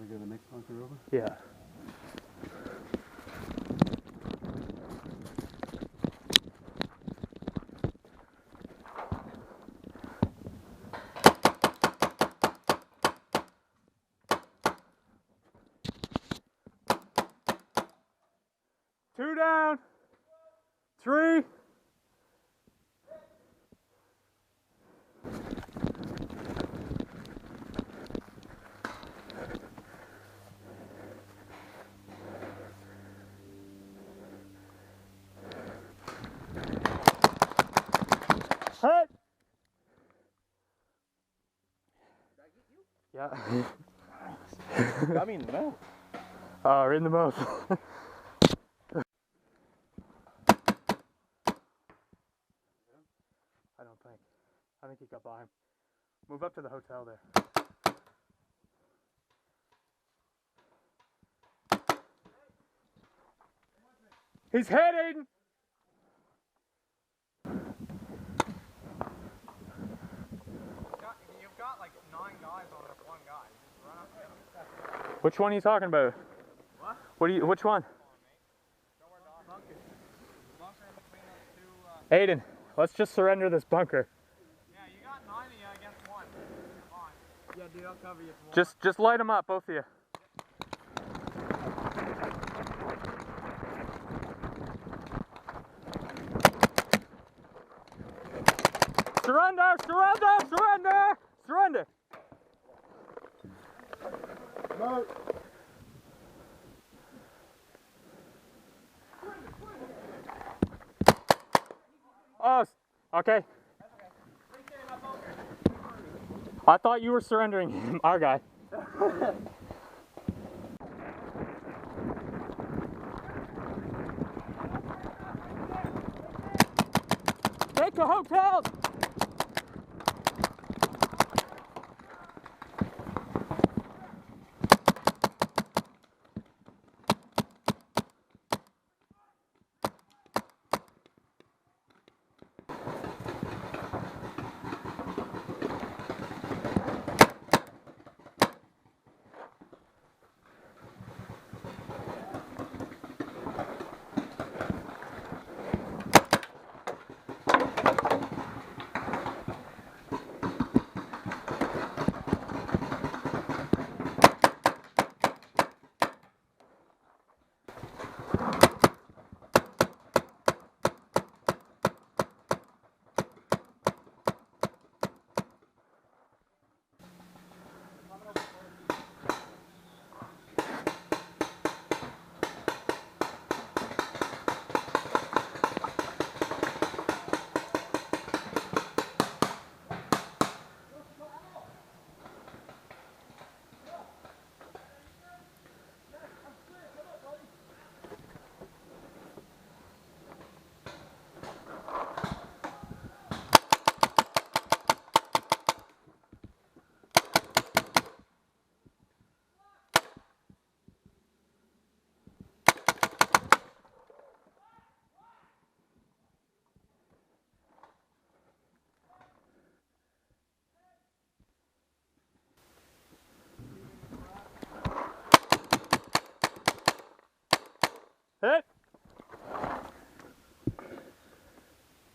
we go the next bunker over? Yeah. Two down. Three. Hit. Yeah. Got me in the mouth. Oh, in the mouth. I think he got by him. Move up to the hotel there. He's heading! You've got like 9 guys on this one guy. Just run up and get him. Which one are you talking about? What? Which one? Bunker in between those 2. Aiden, let's just surrender this bunker. Yeah, you got 9 of you against 1. Come on. Yeah, dude, I'll cover you if you want. Just light them up, both of you. Surrender! Surrender! Surrender! Surrender! No. Oh, okay. I thought you were surrendering our guy. Take the hotels!